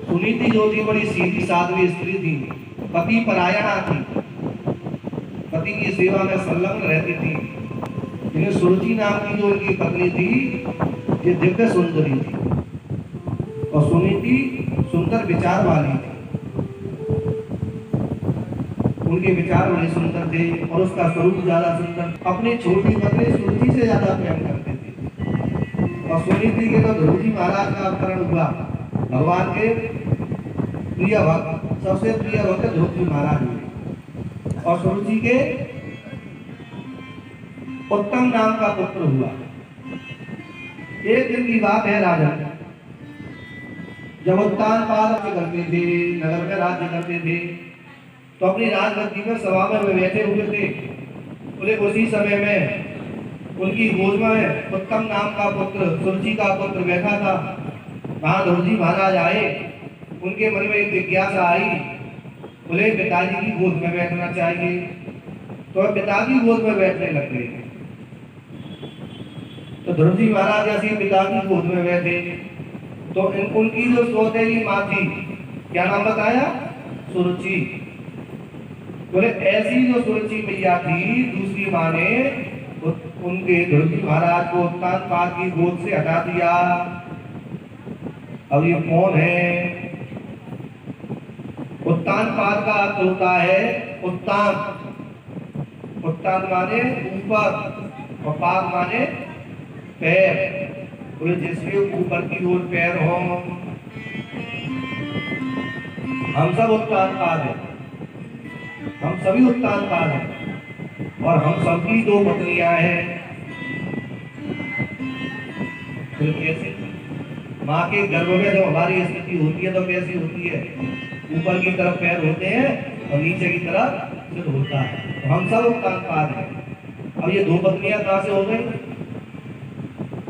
सुनीति जो थी बड़ी सीधी साध्वी स्त्री थी, पति परायणा थी, पति की सेवा में संलग्न रहती थी। लेकिन सुरुचि नाम की जो उनकी पत्नी थी ये दिव्य सुंदरी थी और सुनीति सुंदर विचार वाली थी। उनके विचार बड़े सुंदर थे और उसका स्वरूप ज्यादा सुंदर। अपनी छोटी पत्नी सुरुचि से ज्यादा प्रेम करते थे और सुनीति के तो ध्रुव जी महाराज का अवतरण हुआ। भगवान के प्रिय भक्त, सबसे प्रिय भक्त ध्रुव जी महाराज हुए और सुरुचि के उत्तम नाम का पुत्र हुआ। एक दिन की बात है राजन, जब उत्तानपाद करते थे, नगर में राज्य करते थे, तो अपनी राजगद्दी में सभा में बैठे हुए थे। बोले उसी समय में उनकी गोद में उत्तम नाम का पुत्र, सुरुचि का पुत्र बैठा था। वहां ध्रुव जी महाराज आए, उनके मन में एक जिज्ञासा आई, बोले पिताजी की गोद में बैठना चाहिए, तो पिताजी गोद में बैठने लग गए। तो ध्रुव जी महाराज जैसे पिता की गोद में बैठे तो उनकी जो सौतेली माँ थी, क्या नाम बताया? सुरुचि। बोले ऐसी जो सुरुचि मैया थी, दूसरी माँ ने उनके ध्रुव जी महाराज को उत्तानपाद की गोद से हटा दिया। अब ये कौन है? उत्तानपाद का अर्थ होता है उत्तान। उत्तान माने ऊपर और पाद माने पैर। बोले जिसके ऊपर की ओर पैर हो, हम सब उत्तानपाद हैं, हम सभी उत्तानपाद हैं और हम सबकी दो पत्नियां हैं। तो कैसे माँ के गर्भ में जब हमारी स्थिति होती है तो कैसी होती है? ऊपर की तरफ पैर होते हैं और नीचे की तरफ सिर होता है। तो हम सब उत्तानपाद हैं। अब ये दो पत्नियां कहां से हो गई?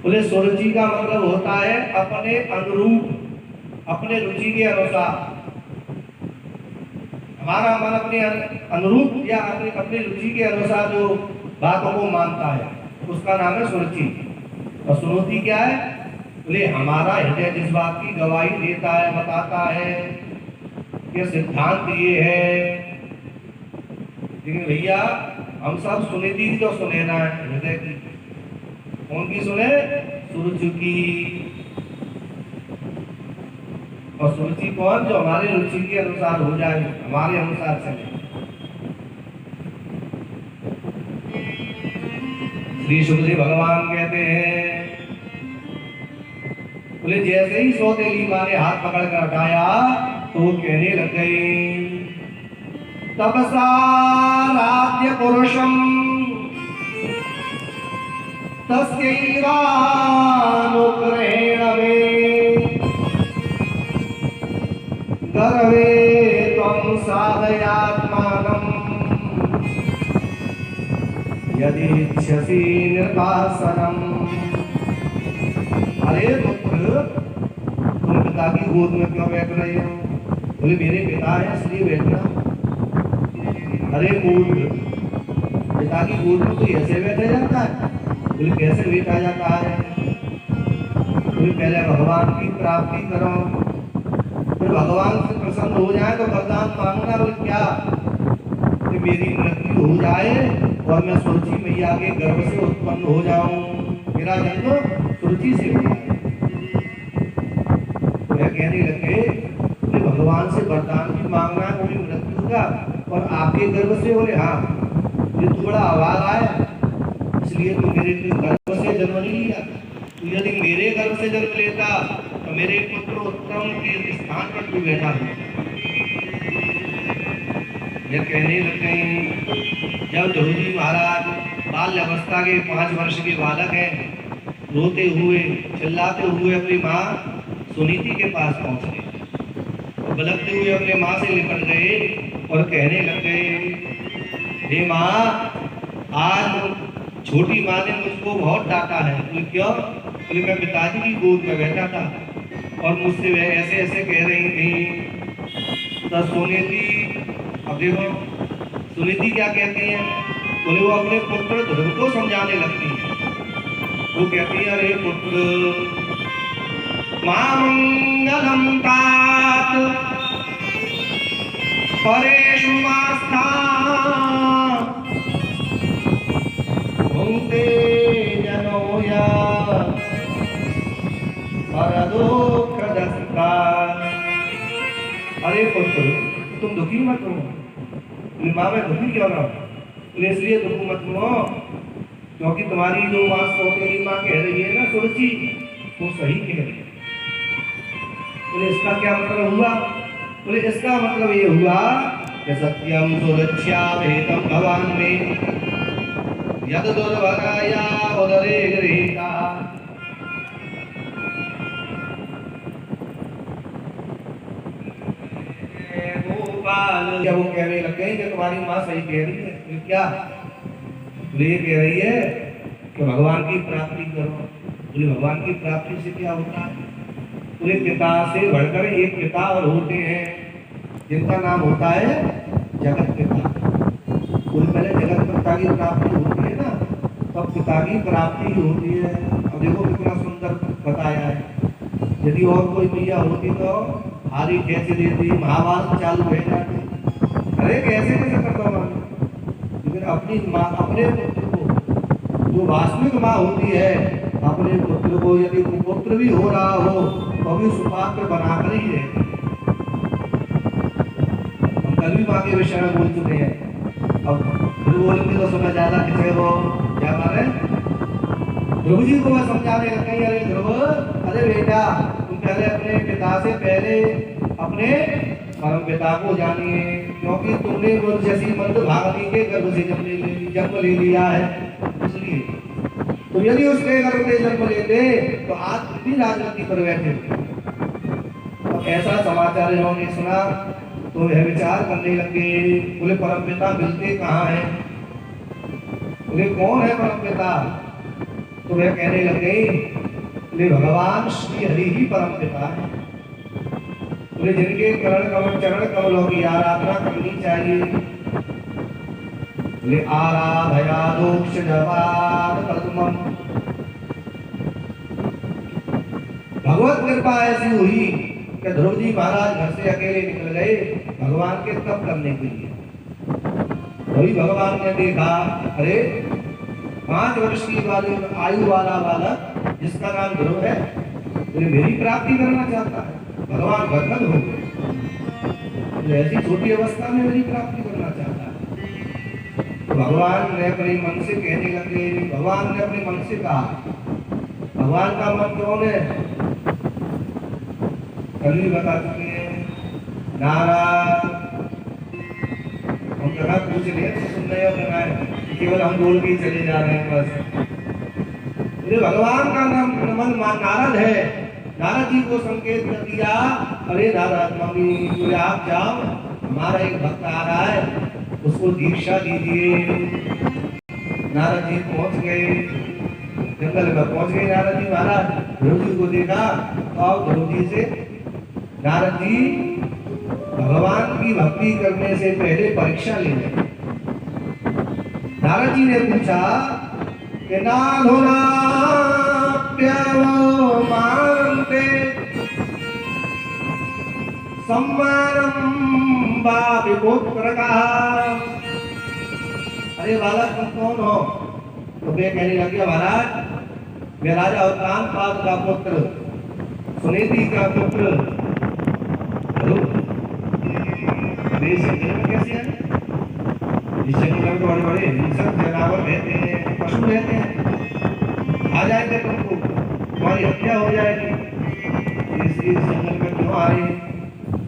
बोले सुरुचि का मतलब होता है अपने अनुरूप, अपने रुचि के अनुसार। हमारा मन अपने अनुरूप या अपनी रुचि के अनुसार जो बातों को मानता है उसका नाम है सुरुचि। और सुनीति क्या है? बोले हमारा हृदय जिस बात की गवाही देता है, बताता है, ये सिद्धांत ये है। लेकिन भैया हम सब सुनीति की तो सुने ना हृदय की। कौन की सुने? सुरुचि की। और सुरुचि कौन? जो हमारी रुचि के अनुसार हो जाए, हमारे अनुसार चले। श्री सुखदेव भगवान कहते हैं, बोले जैसे ही सौतेली माँ ने हाथ पकड़ कर हटाया तो वो कहने लग गई, तपसा राज्य पुरुषम तस्यैवानुग्रहेण मे गर्भे त्वं साधयात्मानं यदि इच्छसि निर्वासनम्। अरे पुत्र, तुम पिता की गोद में क्यों बैठ रहे हो? बोले मेरे पिता है इसलिए बैठना। अरे मूर्ख, पिता की गोद में कोई ऐसे बैठा जाता है? बोले कैसे बैठा जाता है? बोले पहले भगवान की प्राप्ति करो, फिर भगवान से प्रसन्न हो जाए तो वरदान मांगना। बोले क्या? कि मेरी मृत्यु हो जाए और मैं सुरुचि मैया के गर्भ से उत्पन्न हो जाऊं, मेरा जन्म सुरुचि से हो जाए। वह कहने लगे कि भगवान से वरदान भी मांगना है, वो भी मृत्यु का, और आपके गर्भ से? बोले हाँ, ये तो बड़ा अभागा है, इसलिए तू मेरे गर्भ से जन्म नहीं लिया। तू यदि मेरे गर्भ से जन्म लेता तो मेरे पुत्र उत्तम के स्थान पर तू बैठा होता। यह कहने लग गई। जब ध्रुव जी महाराज बाल्यावस्था के 5 वर्ष के बालक हैं, रोते हुए चिल्लाते हुए अपनी माँ सुनीति के पास पहुंचे, बलकते हुए अपने माँ से लिपट गए और कहने लग गए, हे माँ, आज छोटी माँ ने मुझको बहुत डांटा है। बोले क्यों? बोले मैं पिताजी की गोद में बैठा था और मुझसे वह ऐसे ऐसे कह रही थी। तो सुनीति, अब देखो सुनीति क्या कहती है? बोले वो अपने पुत्र ध्रुव को समझाने लगती है। वो कहती है, अरे पुत्र, मां कालम तात परेषु मास्था भुंक्ते जनोया परदुःखदस्ता। अरे पुत्र, तुम दुखी मत हो। माँ मैं दुखी क्यों ना हूं? इसलिए दुख मत हो क्योंकि तुम्हारी जो बात सौतेली माँ कह रही है ना सुरुचि, वो सही कह रही है। बोले इसका क्या मतलब हुआ? बोले इसका मतलब ये हुआ कि सत्यम सुरक्षा भेदम भगवान में यद दुर्भगाया उदरे गृहीता। क्या वो कहने लग गए कि तुम्हारी माँ सही कह रही है? तो क्या ये कह रही है कि भगवान की प्राप्ति करो। बोले भगवान की प्राप्ति से क्या होता है? बोले पिता से बढ़कर एक पिता और होते हैं जिनका नाम होता है जगत पिता। बोले पहले जगत पिता की प्राप्ति होती है ना, तब पिता की प्राप्ति होती है। अब देखो कितना सुंदर बताया है। यदि और कोई मैया होती तो हारी कैसे देती, महाभारत चालू हो जाती। अरे कैसे कैसे करता हूँ, लेकिन अपनी माँ अपने पुत्र को, जो वास्तविक माँ होती है, अपने पुत्र को यदि पुत्र भी हो रहा हो तो भी सुपात्र बनाकर ही रहती। हम कल भी माँ के विषय में बोल चुके हैं। अब ध्रुव बोलेंगे तो समय ज्यादा खिंचे वो क्या मारे। ध्रुव जी को वह समझाने लग गई, अरे ध्रुव, अरे बेटा तुम पहले अपने पिता से पहले अपने परम पिता को जानिए, क्योंकि तुमने मुझ जैसी मंद भागनी के गर्भ से जन्म ले लिया है। इसलिए तो यदि उसके गर्भ से जन्म लेते तो आज भी राजनीति पर बैठे। तो ऐसा समाचार इन्होंने सुना तो यह विचार करने लगे। बोले परम पिता मिलते कहाँ हैं? बोले कौन है परम पिता? तो वह कहने लगे बोले भगवान श्री हरि ही परम पिता है। बोले जिनके चरण कमलों की आराधना करनी चाहिए। बोले आराधयादोक्ष जवाद पद्मम। भगवत कृपा ऐसी हुई कि ध्रुव जी महाराज घर से अकेले निकल गए भगवान के तप करने के लिए। वही भगवान ने देखा, अरे 5 वर्ष की आयु वाला बालक जिसका नाम ध्रुव है, बोले मेरी प्राप्ति करना चाहता है। भगवान गदगद हो गए, ऐसी छोटी अवस्था में मेरी प्राप्ति करना चाहता है। तो भगवान ने अपने मन से कहने लगे, भगवान ने अपने मन से कहा। भगवान का मन कौन है? कल भी बता चुके हैं। नाराज हम जगह पूछ रहे हैं तो सुन रहे हो बनाए, केवल हम बोल के चले जा रहे हैं बस। भगवान का नाम मन नारद है। नारद जी को संकेत कर दिया, अरे नारद मम्मी बोले आप जाओ, हमारा एक भक्त आ रहा है, उसको दीक्षा दीजिए। नारद जी पहुंच गए, जंगल में पहुंच गए नारद जी महाराज। ध्रुव जी को देखा तो आप ध्रुव जी से, नारद जी भगवान की भक्ति करने से पहले परीक्षा ले लें। नारद जी ने पूछा कि नाधुना मानते सम्मानम बा विपुत्र का। अरे बालक तुम कौन हो? तो वे कहने लगे महाराज मैं राजा उत्तानपाद का पुत्र, सुनीति का पुत्र। कैसे है? इस जंगल में बड़े बड़े हिंसक जानवर रहते हैं, पशु रहते हैं, आ जाएंगे तुमको, तुम्हारी हत्या हो जाएगी। इस जंगल में क्यों आए?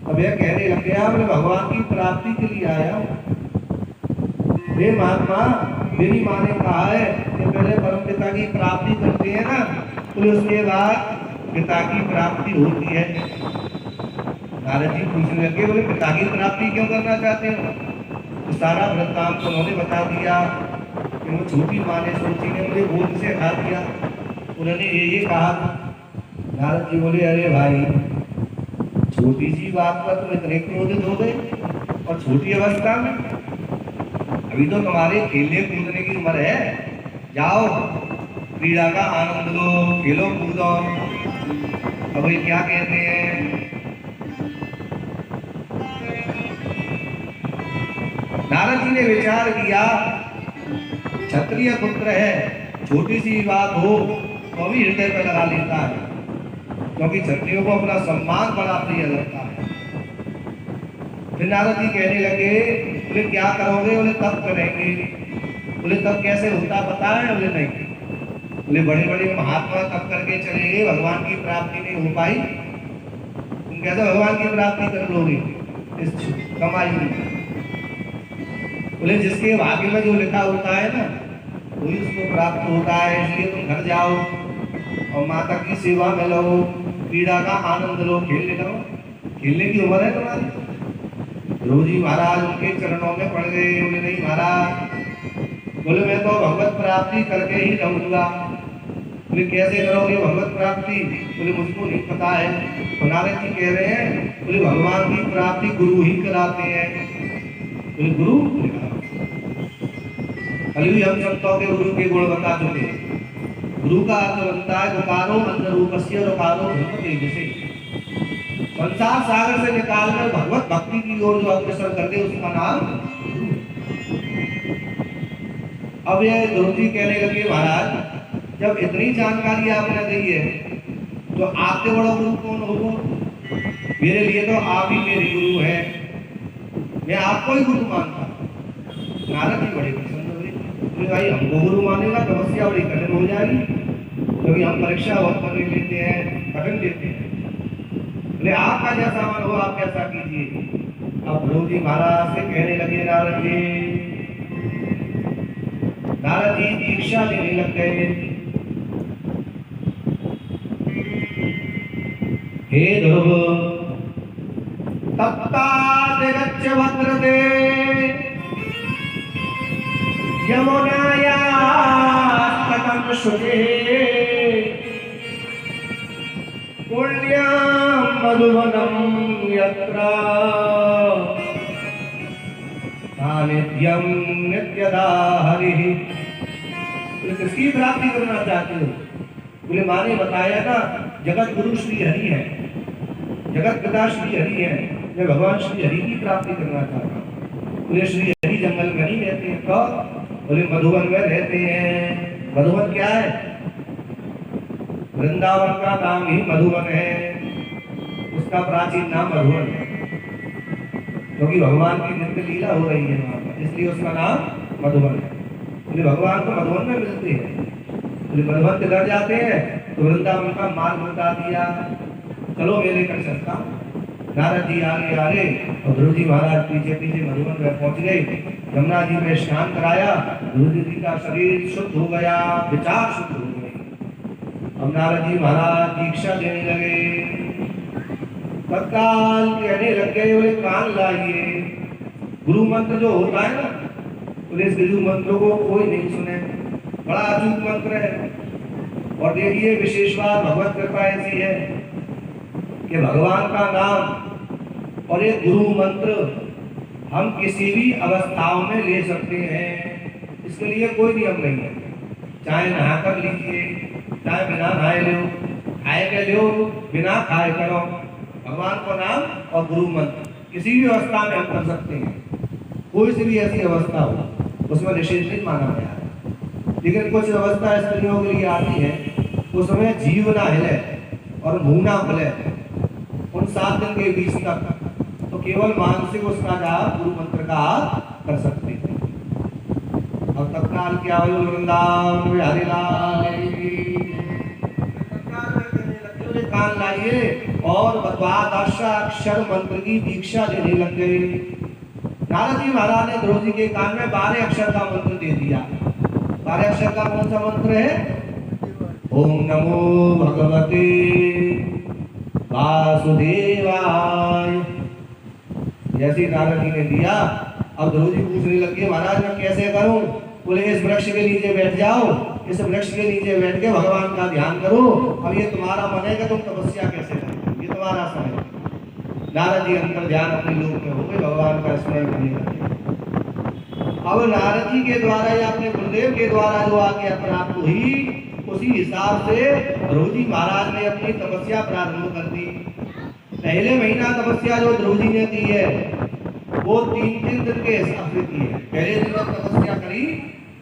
अब यह कहने लग गया मैं भगवान की प्राप्ति के लिए आया हूँ। हे महात्मा, मेरी माँ ने कहा है कि पहले परम पिता की प्राप्ति करते हैं ना, तो उसके बाद पिता की प्राप्ति होती है। नारद जी पूछने लगे, बोले पिता की प्राप्ति क्यों करना चाहते हो? तो सारा वृत्तांत उन्होंने बता दिया कि वो छोटी माँ ने सोची ने मुझे गोद से हटा दिया, उन्होंने ये कहा। नारद जी बोले अरे भाई छोटी सी बात पर तुम इतने क्रोधित हो गए, और छोटी अवस्था में, अभी तो तुम्हारे खेलने कूदने की उम्र है, जाओ क्रीड़ा का आनंद लो, खेलो कूदो। अब ये क्या कहते हैं नारद जी ने विचार किया, क्षत्रिय पुत्र है, छोटी सी बात हो तो भी हृदय पर लगा लेता है, क्योंकि क्षत्रियों को अपना सम्मान बड़ा प्रिय लगता है। फिर नारद जी कहने लगे, बोले क्या करोगे? बोले तप करेंगे। बोले तब कैसे होता पता है? बोले नहीं। बोले बड़े बड़े महात्मा तप करके चले गए, भगवान की प्राप्ति नहीं हो पाई, तुम कैसे भगवान की प्राप्ति कर लोगे इस कमाई में? बोले जिसके भाग्य में जो लिखा होता है ना वही उसको प्राप्त होता है, इसलिए तुम घर जाओ और माता की सेवा में लो, क्रीड़ा का आनंद लो, खेलने लो, खेलने की उम्र है तुम्हारी। ध्रुव जी महाराज उनके चरणों में पड़ गए। बोले नहीं महाराज, बोले मैं तो भगवत प्राप्ति करके ही रहूंगा। बोले कैसे करोगे भगवत प्राप्ति? बोले मुझको नहीं पता है। नारद जी कह रहे हैं, बोले भगवान की प्राप्ति गुरु ही कराते हैं। बोले गुरु? कल हम संतों के गुरु के गुण बता चुके। गुरु का अर्थ बनता है गुकारो मंत्र रूपस्य रुकारो धर्म तेजसे, संसार सागर से निकालकर भगवत भक्ति की ओर जो अग्रसर कर दे उसका नाम। अब ये ध्रुव जी कहने लगे, महाराज जब इतनी जानकारी आपने दी है तो आपसे बड़ा गुरु कौन होगा? मेरे लिए तो आप ही मेरे गुरु हैं, मैं आपको ही गुरु मानता हूँ। नारद जी बड़े प्रसन्न हुए, बोले भाई हमको गुरु मानेगा तपस्या बड़ी कठिन हो जाएगी, क्योंकि हम परीक्षा बहुत करने लेते हैं, कठिन लेते हैं। बोले आपका जैसा मन हो आप कैसा कीजिए। अब ध्रुव जी महाराज से कहने लगे, नारद जी दीक्षा देने लग गए। हे ध्रुव तप्तादिगच्छ भद्रते यमुनायाः तटं शुचे पुण्यं मधुवनं यत्र सानिध्यं नित्यदा हरिः। किसकी प्राप्ति करना चाहते हो? बोले माँ ने बताया ना जगत गुरु श्री हरि है, जगत पिता श्री हरि है, मैं भगवान श्री हरि की प्राप्ति करना चाहता हूँ। बोले श्री हरि जंगल में नहीं रहते हैं, कब? बोले मधुवन में रहते हैं। मधुवन क्या है? वृंदावन का नाम ही मधुवन है, उसका प्राचीन नाम मधुवन है, क्योंकि भगवान की नित्य लीला हो रही है वहां पर, इसलिए उसका नाम मधुवन है। बोले भगवान तो मधुवन में मिलते हैं। बोले मधुवन किधर जाते हैं? तो वृंदावन का मार्ग बता दिया, चलो मेरे कर सकता हूँ। नारद जी आगे आगे और ध्रुव जी महाराज पीछे पीछे मधुवन में पहुंच गए। यमुना जी में स्नान कराया, ध्रुव जी का शरीर शुद्ध हो गया, विचार शुद्ध हो गए। अब नारद जी महाराज दीक्षा देने लगे। तत्काल कहने लग गए, बोले कान लाइए, गुरु मंत्र जो होता है ना, बोले इस गुरु मंत्र को कोई नहीं सुने, बड़ा अचूक मंत्र है। और देखिए विशेष बात, भगवत कृपा ऐसी है कि भगवान का नाम और एक गुरु मंत्र हम किसी भी अवस्थाओं में ले सकते हैं, इसके लिए कोई नियम नहीं है। चाहे नहा कर लीजिए, चाहे बिना नहाए लो, खाए के लो, बिना खाए करो, भगवान का नाम और गुरु मंत्र किसी भी अवस्था में हम कर सकते हैं। कोई सी भी ऐसी अवस्था हो उसमें निषेध नहीं माना गया है। लेकिन कुछ अवस्था स्त्रियों के लिए आती है, उसमें जीव ना हिले और मुंह ना खुले, उन 7 दिन के बीच तक तो केवल मानसिक उसका जाप गुरु मंत्र का कर सकते हैं। अब तत्काल क्या हुआ? वृंदावन में हरि लाल कान लाइए और द्वादशाक्षर मंत्र की दीक्षा देने लग गए। नारद जी महाराज ने ध्रुव जी के कान में 12 अक्षर का मंत्र दे दिया। 12 अक्षर का कौन सा मंत्र है? ओम नमो भगवते वासुदेवाय। जैसे नारद जी ने दिया, अब ध्रुव जी पूछने लगे, महाराज मैं कैसे करूं? बोले इस वृक्ष के नीचे बैठ जाओ, इस वृक्ष के नीचे बैठ के भगवान का ध्यान करो। अब ये तुम्हारा मन है कि तुम तपस्या कैसे करो, ये तुम्हारा समय। नारद जी अंतर ध्यान अपने लोक में हो गए, भगवान का स्मरण करने लगे। अब नारद जी के द्वारा या अपने गुरुदेव के द्वारा जो आज्ञा प्राप्त हुई, उसी हिसाब से ध्रुव जी महाराज ने अपनी तपस्या प्रारंभ कर दी। पहले महीना तपस्या जो ध्रुव जी ने दी है वो 3 दिन के हिसाब से की है। पहले दिन जब तपस्या करी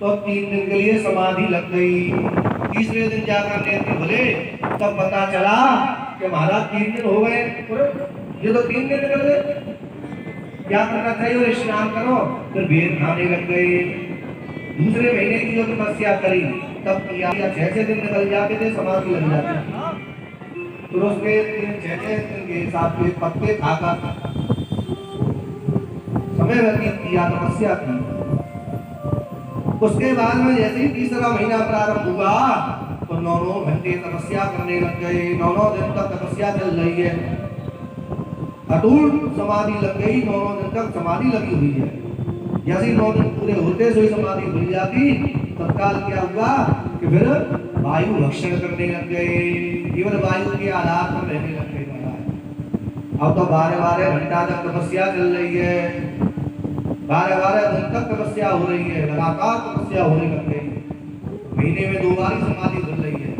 तो 3 दिन के लिए समाधि लग गई। तीसरे दिन जाकर नेत्र खुले तब पता चला कि महाराज 3 दिन हो गए। ये तो 3 दिन निकल गए, क्या करना चाहिए? और स्नान करो। फिर भेद खाने लग गए। दूसरे महीने की जो तपस्या करी तब किया 6 दिन निकल जाते थे, समाधि लग जाती। तो उसके 6 दिन के हिसाब से पत्ते खाकर समय व्यतीत किया, तपस्या की। उसके बाद में जैसे ही तीसरा महीना प्रारंभ हुआ तो 9 घंटे तपस्या करने लग गए। 9 दिन तक तपस्या चल रही है, अटूट समाधि लग गई। 9 दिन तक समाधि लगी हुई है। जैसे ही 9 दिन पूरे होते सोई समाधि खुल जाती। तत्काल क्या हुआ कि फिर वायु भक्षण करने लग गए, केवल वायु के आधार पर रहने लग गए महाराज। अब तो 12-12 घंटा तक तपस्या चल रही है, 12-12 दिन तक तपस्या हो रही है, लगातार तपस्या होने लग गई। महीने में 2 बार ही समाधि खुल रही है।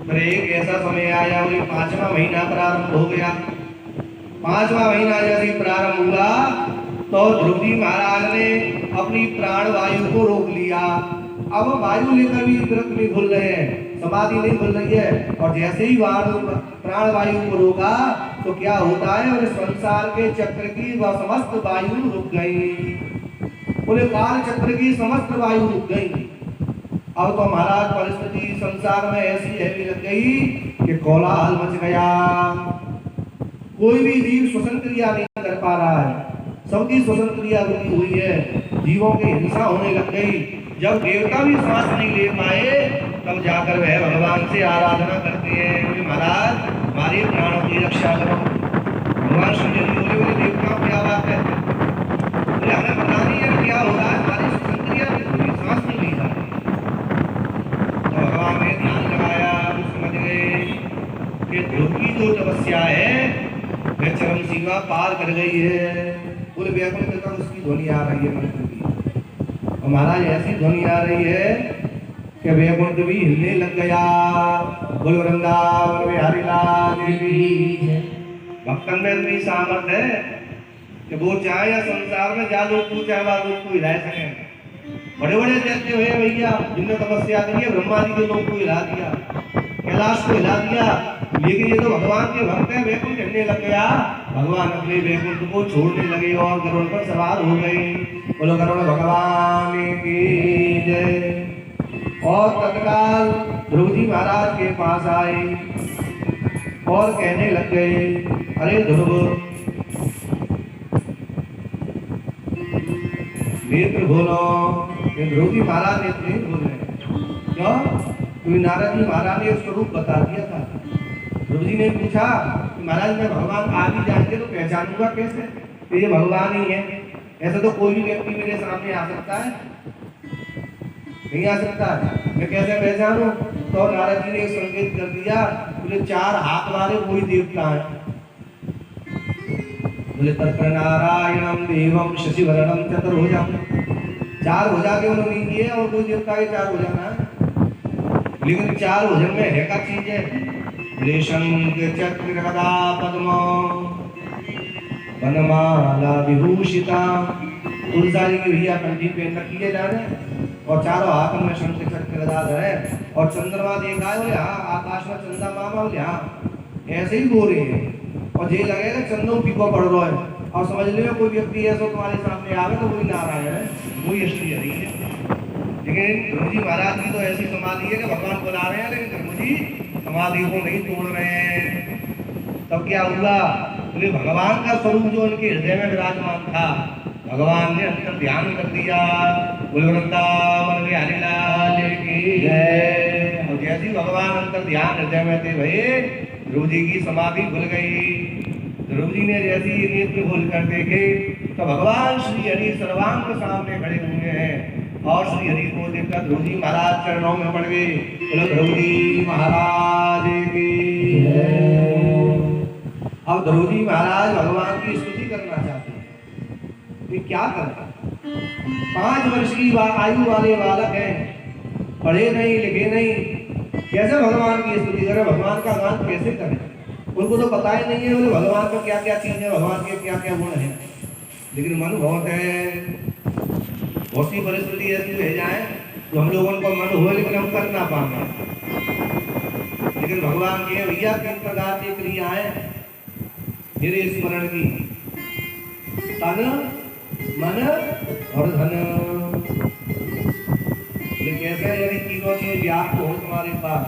फिर एक ऐसा समय आया, 5वां महीना प्रारंभ हो गया। 5वां महीना जैसे प्रारंभ हुआ तो ध्रुव जी महाराज ने अपनी प्राण वायु को रोक लिया। अब वायु लेकर भी व्रत नहीं खुल रहे हैं, समाधि नहीं खुल रही है। और जैसे ही प्राण वायु को रोका तो क्या होता है, और संसार के चक्र की वह समस्त वायु रुक गई। बोले काल चक्र की समस्त वायु रुक गई। अब तो महाराज परिस्थिति संसार में ऐसी हैवी लग गई कि कोलाहल मच गया। कोई भी जीव श्वसन क्रिया नहीं कर पा रहा है, सबकी श्वसन क्रिया रुकी हुई है, जीवों की हिंसा होने लग गई। जब देवता भी सांस नहीं ले पाए तब जाकर वह भगवान से आराधना करते हैं, महाराज हमारे प्राणों की रक्षा करो। भगवान श्री जी बोले देवताओं क्या बात है? बोले हमें पता नहीं है क्या हो रहा है, हमारी श्वसन क्रिया नहीं, सांस नहीं ली जाती। तो भगवान ने ध्यान लगाया, समझ गए कि ध्रुव की जो तपस्या है वह चरम सीमा पार कर गई है। पूरे वैकुंठ तक उसकी ध्वनि आ रही है मंत्र की। और महाराज ऐसी ध्वनि आ रही है कि वैकुंठ भी हिलने लग गया। बोल वृंदावन बिहारी लाल की। भक्तन में इतनी सामर्थ्य है कि वो चाहे या संसार में जा लोग को चाहे वह लोग को हिला सके। बड़े बड़े दैत्य हुए भैया जिनने तपस्या करी है, ब्रह्मा जी के लोग को हिला दिया, कैलाश को हिला दिया। लेकिन ये तो भगवान के भक्त हैं, वैकुंठ हिलने लग गया। भगवान अपने वैकुंठ को छोड़ने लगे और गरुड़ पर सवार हो गए। बोलो गरुड़ भगवान की जय। और तत्काल ध्रुव जी महाराज के पास आए और कहने लग गए, अरे ध्रुव नेत्र खोलो। ध्रुव जी महाराज नेत्र नहीं खोल रहे, क्यों? क्योंकि नारद जी महाराज ने स्वरूप बता दिया था। ध्रुव जी ने पूछा महाराज मैं भगवान आ भी जाएंगे तो पहचानूंगा कैसे? तो ये भगवान ही है। ऐसा तो कोई भी व्यक्ति मेरे सामने आ सकता है? नहीं आ सकता। मैं कैसे पहचानूं? तो नारद जी ने संकेत कर दिया, बोले 4 हाथ वाले कोई देवता है। बोले तत्र नारायणम देवम शशिवर्णम चतुर्भुजम। 4 भुजा के उन्होंने किए और कोई देवता के 4 भुजा ना। लेकिन 4 भुजन में है क्या चीज है? शंख चक्र गदा पद्म वनमाला विभूषिता। तुलसा जी की भैया कंठी पहन रखी है जाने, और चारों हाथ में शंख चक्र गदा है। और चंद्रमा देखा है, बोले हाँ आकाश में चंदा मामा, बोले हाँ ऐसे ही बोल रहे हैं। और ये लगेगा चंदो फीको पड़ रहा है। और समझ लो कोई व्यक्ति ऐसा तुम्हारे सामने आवे तो वही नारायण है, वही असली हरि है। लेकिन ध्रुव जी महाराज की तो ऐसी समाधि है कि भगवान बुला रहे हैं लेकिन ध्रुव जी समाधि को नहीं तोड़ रहे हैं। तब क्या हुआ? बोले भगवान का स्वरूप जो उनके हृदय में विराजमान था, भगवान ने अंतर ध्यान कर दिया। बोले वृंदावन बिहारी लाल की जय। और जैसे ही भगवान अंतर ध्यान हृदय में थे भये, ध्रुव जी की समाधि खुल गई। ध्रुव जी ने जैसे ही नेत्र खोल कर देखे तो भगवान श्री हरि सर्वांग सामने खड़े हुए हैं। और श्री हरि को देखकर ध्रुव जी महाराज चरणों में पड़ गए। बोलो ध्रुव जी महाराज की जय। अब ध्रुव जी महाराज भगवान की स्तुति करना चाहते हैं। ये क्या करें? 5 वर्ष की आयु वाले बालक हैं, पढ़े नहीं लिखे नहीं, कैसे भगवान की स्तुति करें? भगवान का गान कैसे करें? उनको तो पता ही नहीं है बोले भगवान का क्या क्या चीज है, भगवान के क्या क्या गुण है। लेकिन मन बहुत है, बहुत सी परिस्थिति ऐसी रह जाए तो हम लोगों का मन हो लेकिन हम कर ना पाए। लेकिन भगवान के भैया 3 प्रकार की क्रियाएं मेरे स्मरण की, तन मन और धन। लेकिन कैसे यदि तीनों चीज व्याप्त हो तुम्हारे पास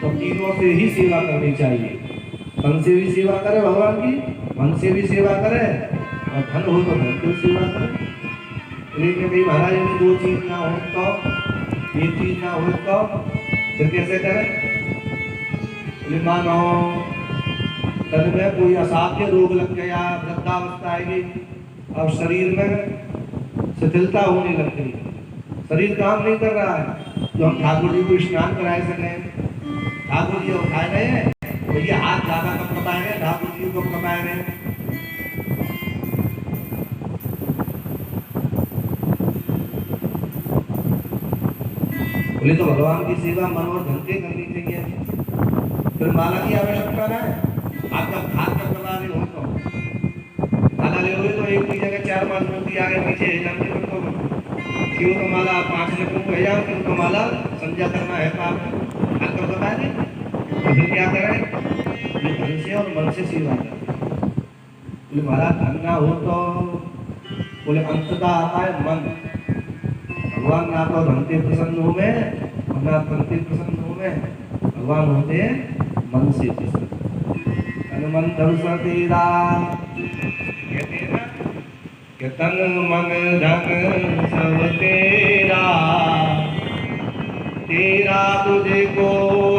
तो तीनों से ही सेवा करनी चाहिए। तन से भी सेवा करे भगवान की, मन से भी सेवा करे और धन हो तो धन से सेवा करे। लेकिन कहीं महाराज यदि 2 चीज ना हो तो, 1 चीज ना हो तो फिर कैसे करें? मानो तन में कोई असाध्य रोग लग गया, वृद्धावस्था आएगी, अब शरीर में शिथिलता होने लग गई, शरीर काम नहीं कर रहा है, तो हम ठाकुर जी को स्नान कराए सकें। ठाकुर जी उठाए रहे हैं तो ये हाथ ज्यादा कब कपाए रहे, ठाकुर जी को कपाए रहे। बोले तो भगवान की सेवा मन और धन से करनी चाहिए, फिर माला की आवश्यकता ना है। आप जब हाथ जब कमा रहे हो तो माला ले हुए तो एक की जगह 4-5 मूर्ति आगे पीछे है जानते हो तो क्यों तो माला 5 लड़कों को है, क्यों तो माला समझा करना है पाप हाथ कब कमा रहे, तो फिर क्या करें? ये धन से और मन से सेवा करें। बोले महाराज धन ना हो तो, बोले अंततः आता है मन। भगवान ना तो धन से प्रसन्न हो में और ना तन से प्रसन्न हो में, भगवान होते हैं मन से प्रसन्न। मन धन सा तेरा कहते हैं ना कि तन मन धन सब तेरा, तेरा तुझको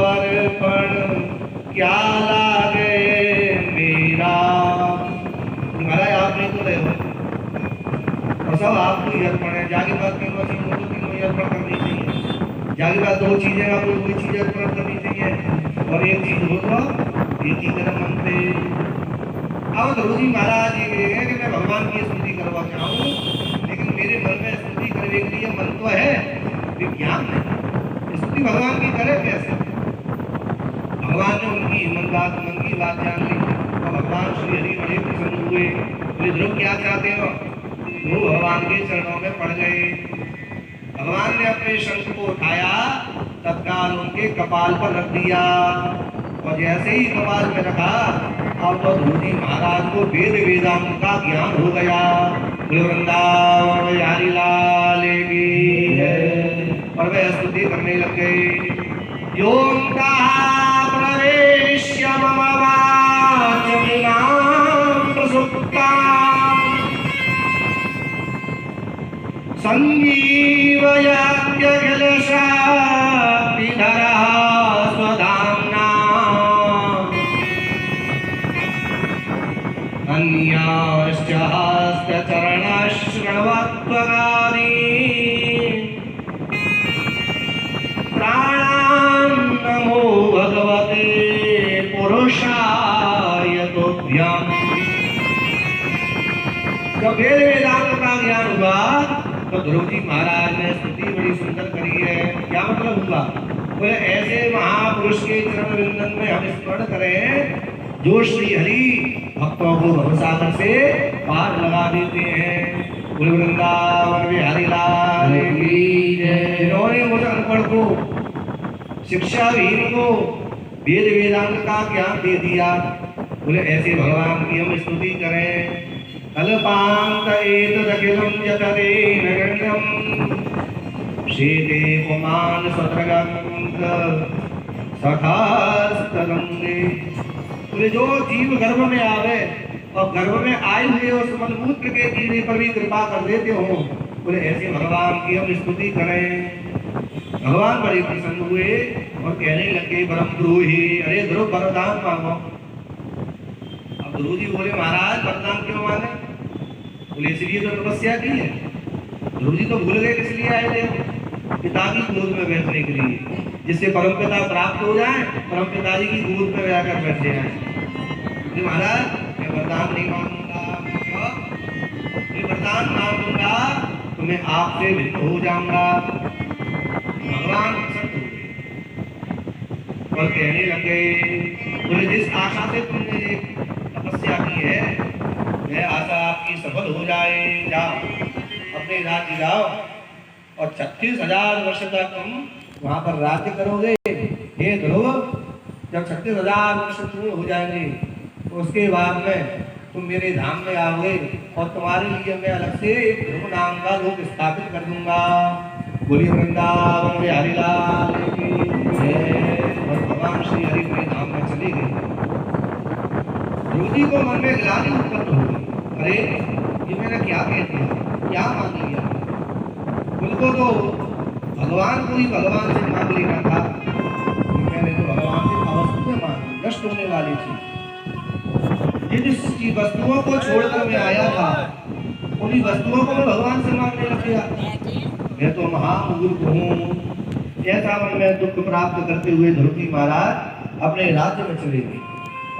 अर्पण क्या लागे मेरा। महाराज आप नहीं तो रहे हो और सब आपको ही अर्पण है। जाके बात तीनों ही अर्पण करनी चाहिए। जाके बात 2 चीजें आपको कोई चीज अर्पण करनी चाहिए और एक चीज हो तो एक ही कर्म मन पे। अब ध्रुव जी महाराज ये कहेंगे कि मैं भगवान की स्तुति करवा चाहूँ, लेकिन मेरे मन में स्तुति करने के लिए मन तो है, विज्ञान नहीं। स्तुति भगवान की करे कैसे? भगवान ने उनकी मन की बात जान ली और भगवान श्री हरि बड़े प्रसन्न हुए। बोले ध्रुव क्या चाहते हो? ध्रुव भगवान के चरणों में पड़ गए। भगवान ने अपने शंख को उठाया, तत्काल उनके कपाल पर रख दिया और जैसे ही कपाल में रखा और तो ध्रुव जी महाराज को वेद वेदांत का ज्ञान हो गया। वृंदावन बिहारी लाल की जय। और वे स्तुति करने लग गए। योऽन्तः प्रवेश्य मम वाचमिमां प्रसुप्ताम् सञ्जीवयत्यखिलशक्तिधरः स्वधाम्ना अन्याश्च हस्तचरणश्रवत्वगानि प्राणान् नमो भगवते पुरुषाय तुभ्यम्। जब वेद वेदांत का ज्ञान हुआ तो ध्रुव जी महाराज ने स्तुति बड़ी सुंदर करी है। क्या मतलब हुआ? बोले ऐसे महापुरुष के चरण विंदन में हम स्मरण करें जो श्री हरि भक्तों को भवसागर से पार लगा देते हैं। वृंदावन बिहारी लाल की जय। जिन्होंने मुझे अनपढ़ को, शिक्षाहीन को वेद वेदांत का ज्ञान दे दिया, बोले ऐसे भगवान की हम स्तुति करें। कल्पांत एतदखिलं यततेन गण्यं शेते पुमान् स्वत्रगन्त सखास्तरंगे। बोले जो जीव गर्भ में आवे और गर्भ में आए हुए उस मलमूत्र के कीड़े पर भी कृपा कर देते हो, बोले ऐसे भगवान की हम स्तुति करें। भगवान बड़े प्रसन्न हुए और कहने लगे परम द्रोही, अरे ध्रुव वरदान मांगो। अब ध्रुव जी बोले महाराज वरदान क्यों मांगे? बोले इसलिए तो तपस्या की है। ध्रुव जी तो भूल गए किस लिए आए थे? पिता की गोद में बैठने के लिए, जिससे परम पिता प्राप्त हो जाए, परम पिताजी की गोद में जाकर बैठ जाए। महाराज मैं वरदान नहीं मांगूंगा। क्यों? मैं वरदान मांगूंगा तो मैं आपसे भिन्न हो जाऊंगा। भगवान प्रसन्न हो गए और कहने लगे, बोले जिस आशा से तुमने ये तपस्या की है यह आशा आपकी सफल हो जाए। जाओ अपने राज्य जाओ और 36,000 वर्ष तक तुम वहां पर राज्य करोगे। हे ध्रुव, जब 36,000 वर्ष पूर्ण हो जाएंगे तो उसके बाद में तुम मेरे धाम में आओगे और तुम्हारे लिए मैं अलग से एक ध्रुव नाम का लोक स्थापित कर दूंगा। बोलिए वृंदावन बिहारी लाल की जय। और भगवान श्री हरि के धाम में चले गए। ध्रुव जी को मन में ग्लानि उत्पन्न हो गई, अरे ये मैंने क्या कह दिया, क्या मांग लिया। उनको तो भगवान को ही भगवान से मांग लेना था, मैंने तो भगवान से अवस्तुएं मांगी, नष्ट होने वाली थी। जिन वस्तुओं को छोड़कर मैं आया था उन्हीं वस्तुओं को मैं भगवान से मांगने लग गया। मैं तो महामूर्ख हूँ। ऐसा मन में दुख प्राप्त करते हुए ध्रुव जी महाराज अपने राज्य में चले गए।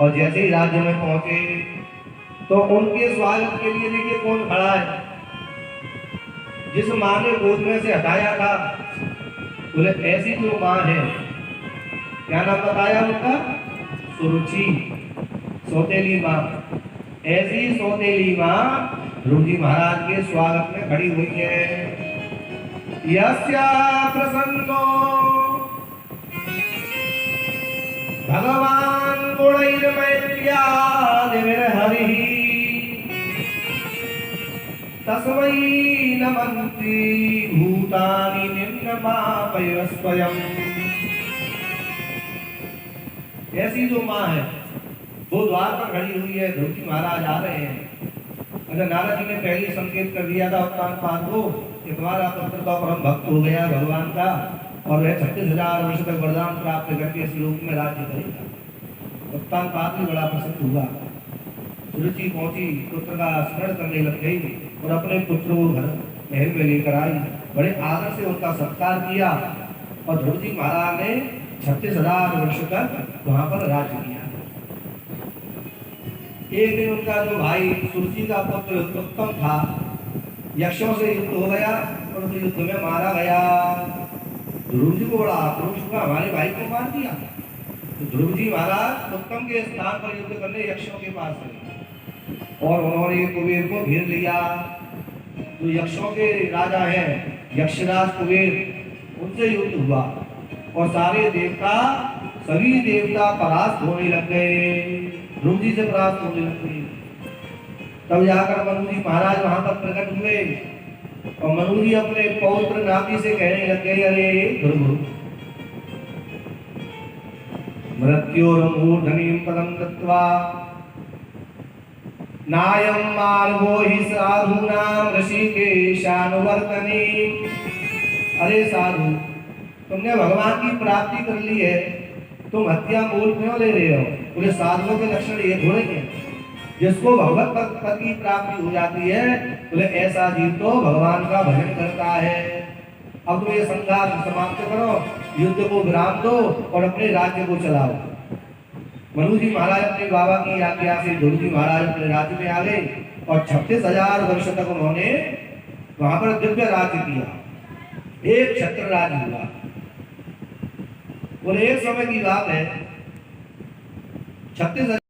और जैसे ही राज्य में पहुंचे तो उनके स्वागत के लिए देखिए कौन खड़ा है। जिस माँ ने गोद में से हटाया था, बोले ऐसी जो माँ है, क्या नाम बताया उनका? सुरुचि, सौतेली माँ। ऐसी सौतेली माँ ध्रुव जी महाराज के स्वागत में खड़ी हुई है। यस्या प्रसन्नो भगवान गुणैर्मैत्र्यादिर्हरिः तस्मै नमन्ति भूतानि निर्नमापय स्वयं। ऐसी जो माँ है वो द्वार पर खड़ी हुई है। ध्रुव जी महाराज आ रहे हैं। अच्छा, नारद जी ने पहले संकेत कर दिया था उत्तानपाद को कि तुम्हारा पुत्र तो परम भक्त हो गया भगवान का और वह 36,000 वर्ष तक वरदान प्राप्त करके इस लोक में राज्य करेगा। उत्तानपाद भी बड़ा प्रसन्न हुआ। सुरुचि पहुंची, पुत्र का स्मरण करने लग गई और अपने पुत्र को घर महल में लेकर आई। बड़े आदर से उनका सत्कार किया और ध्रुव जी महाराज ने 36,000 वर्ष तक वहां पर राज्य किया। एक दिन उनका जो भाई सुरुचि का पुत्र उत्तम था, यक्षों से युद्ध हो गया और उस युद्ध में मारा गया। ध्रुव जी को बड़ा आक्रोश हुआ, हमारे भाई को मार दिया। तो ध्रुव जी महाराज उत्तम के स्थान पर युद्ध करने यक्षों के पास गए और उन्होंने कुबेर को घेर लिया। जो यक्षों के राजा हैं, यक्षराज कुबेर, उनसे युद्ध हुआ और सारे देवता, सभी देवता परास्त होने लग गए। ध्रुव जी से परास्त होने लग गए। तब जाकर मनु जी महाराज वहां पर प्रकट हुए और मनु जी अपने पौत्र नाती से कहने लग गए, अरे ध्रुव, मृत्योर्मूर्धनीं पदं दत्त्वा नायं मार्गो हि साधूनां ऋषिकेशानुवर्तने। अरे साधु, तुमने भगवान की प्राप्ति कर ली है, तुम हत्या मूल क्यों ले रहे हो? बोले साधुओं के लक्षण ये थोड़े हैं। जिसको भगवत पद की प्राप्ति हो जाती है, बोले ऐसा जीव तो भगवान का भजन करता है। अब तो ये संघात समाप्त करो, युद्ध को विराम दो और अपने राज्य को चलाओ। मनु जी महाराज अपने बाबा की आज्ञा से ध्रुव जी महाराज अपने राज्य में आ गए और 36,000 वर्ष तक उन्होंने वहां पर दिव्य राज्य किया। एक छत्र राज्य हुआ। बोले एक समय की बात है, 36,000